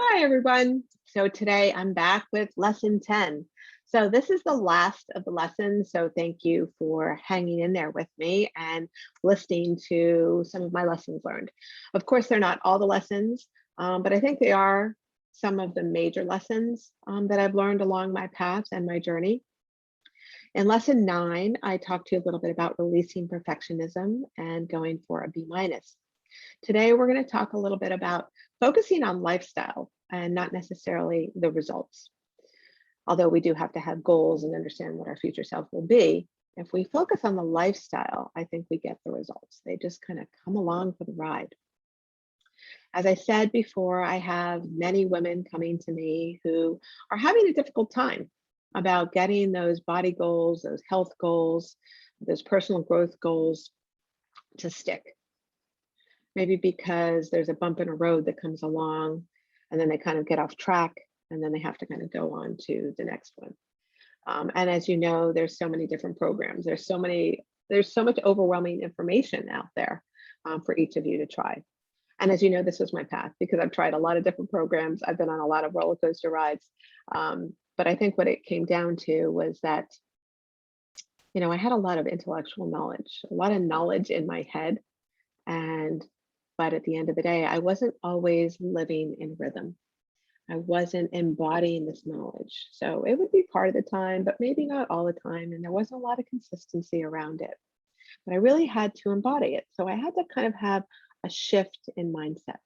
Hi, everyone. So today I'm back with lesson 10. So this is the last of the lessons. So thank you for hanging in there with me and listening to some of my lessons learned. Of course, they're not all the lessons, but I think they are some of the major lessons that I've learned along my path and my journey. In lesson 9, I talked to you a little bit about releasing perfectionism and going for a B minus. Today, we're going to talk a little bit about focusing on lifestyle and not necessarily the results. Although we do have to have goals and understand what our future self will be, if we focus on the lifestyle, I think we get the results. They just kind of come along for the ride. As I said before, I have many women coming to me who are having a difficult time about getting those body goals, those health goals, those personal growth goals to stick. Maybe because there's a bump in a road that comes along and then they kind of get off track and then they have to kind of go on to the next one. And as you know, there's so many different programs. There's so much overwhelming information out there for each of you to try. And as you know, this was my path because I've tried a lot of different programs. I've been on a lot of roller coaster rides. But I think what it came down to was that, I had a lot of intellectual knowledge, a lot of knowledge in my head. And but at the end of the day, I wasn't always living in rhythm. I wasn't embodying this knowledge. So it would be part of the time, but maybe not all the time. And there wasn't a lot of consistency around it. But I really had to embody it. So I had to kind of have a shift in mindset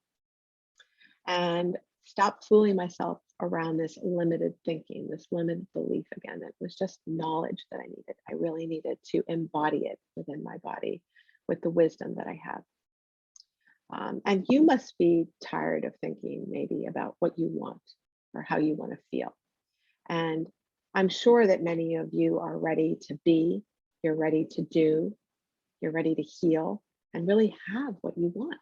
and stop fooling myself around this limited thinking, this limited belief again. It was just knowledge that I needed. I really needed to embody it within my body with the wisdom that I have. And you must be tired of thinking maybe about what you want or how you want to feel. And I'm sure that many of you are ready to be, you're ready to do, you're ready to heal and really have what you want.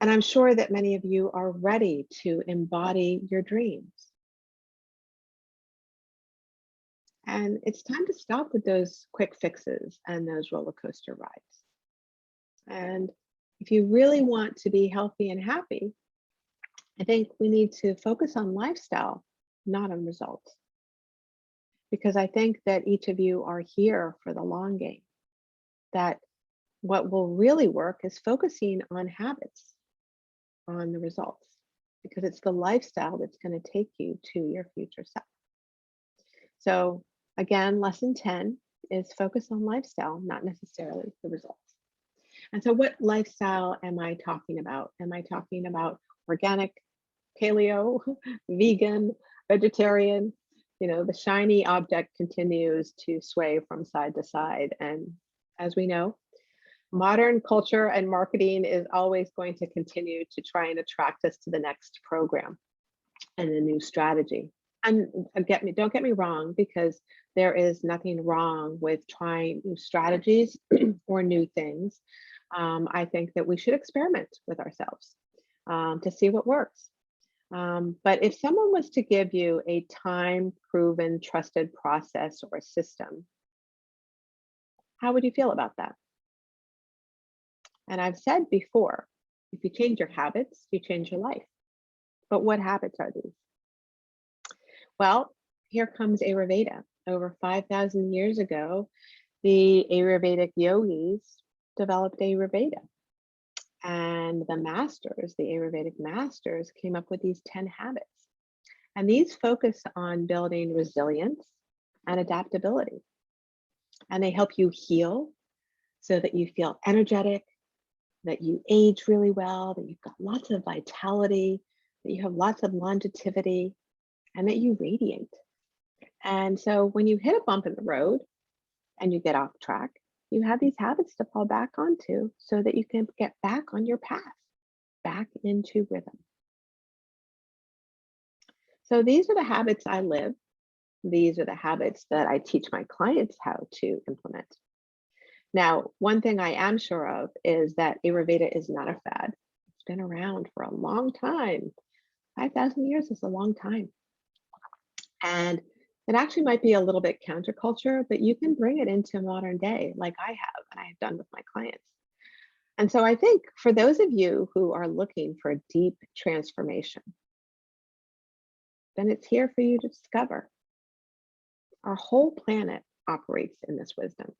And I'm sure that many of you are ready to embody your dreams. And it's time to stop with those quick fixes and those roller coaster rides. And if you really want to be healthy and happy, I think we need to focus on lifestyle, not on results. Because I think that each of you are here for the long game. That what will really work is focusing on habits, on the results, because it's the lifestyle that's going to take you to your future self. So, again, lesson 10 is focus on lifestyle, not necessarily the results. And so, what lifestyle am I talking about? Am I talking about organic, paleo, vegan, vegetarian? The shiny object continues to sway from side to side. And as we know, modern culture and marketing is always going to continue to try and attract us to the next program and a new strategy. And don't get me wrong, because there is nothing wrong with trying new strategies or new things. I think that we should experiment with ourselves to see what works. But if someone was to give you a time proven, trusted process or system, how would you feel about that? And I've said before, if you change your habits, you change your life. But what habits are these? Well, here comes Ayurveda. Over 5,000 years ago, the Ayurvedic yogis developed Ayurveda. And the Ayurvedic masters, came up with these 10 habits. And these focus on building resilience and adaptability. And they help you heal so that you feel energetic, that you age really well, that you've got lots of vitality, that you have lots of longevity, and that you radiate. And so when you hit a bump in the road and you get off track, you have these habits to fall back onto so that you can get back on your path, back into rhythm. So these are the habits I live. These are the habits that I teach my clients how to implement. Now, one thing I am sure of is that Ayurveda is not a fad. It's been around for a long time. 5,000 years is a long time. And it actually might be a little bit counterculture, but you can bring it into modern day like I have and I have done with my clients. And so I think for those of you who are looking for a deep transformation, then it's here for you to discover. Our whole planet operates in this wisdom.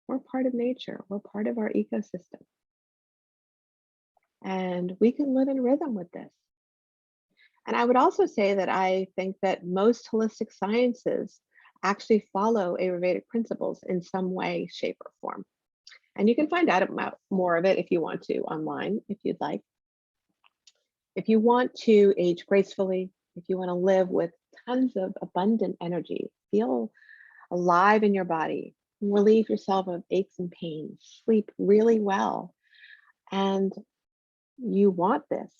We're part of nature, we're part of our ecosystem. And we can live in rhythm with this. And I would also say that I think that most holistic sciences actually follow Ayurvedic principles in some way, shape, or form. And you can find out about more of it if you want to online, if you'd like. If you want to age gracefully, if you want to live with tons of abundant energy, feel alive in your body, relieve yourself of aches and pains, sleep really well, and you want this,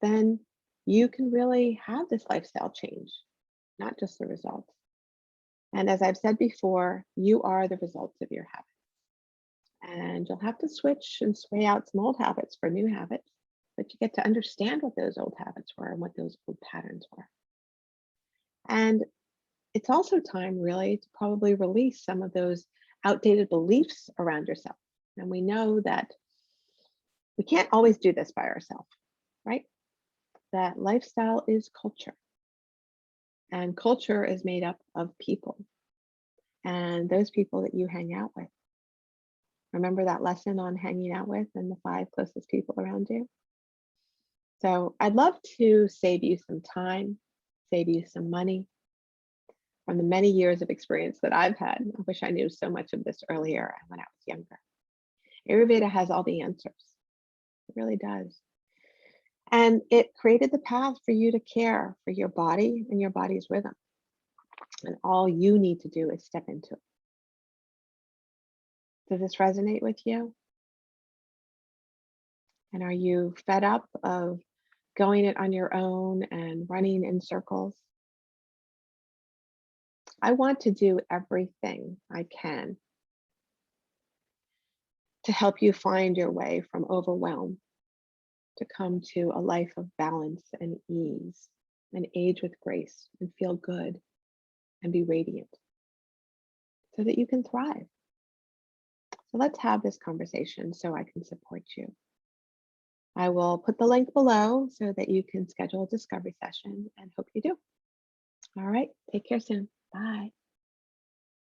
then you can really have this lifestyle change, not just the results. And as I've said before, you are the results of your habits. And you'll have to switch and sway out some old habits for new habits, but you get to understand what those old habits were and what those old patterns were. And it's also time really to probably release some of those outdated beliefs around yourself. And we know that we can't always do this by ourselves, right? That lifestyle is culture. And culture is made up of people and those people that you hang out with. Remember that lesson on hanging out with and the 5 closest people around you? So I'd love to save you some time, save you some money from the many years of experience that I've had. I wish I knew so much of this earlier when I was younger. Ayurveda has all the answers. It really does. And it created the path for you to care for your body and your body's rhythm. And all you need to do is step into it. Does this resonate with you? And are you fed up of going it on your own and running in circles? I want to do everything I can to help you find your way from overwhelm to come to a life of balance and ease and age with grace and feel good and be radiant so that you can thrive. So let's have this conversation so I can support you. I will put the link below so that you can schedule a discovery session and hope you do. All right, take care soon. Bye.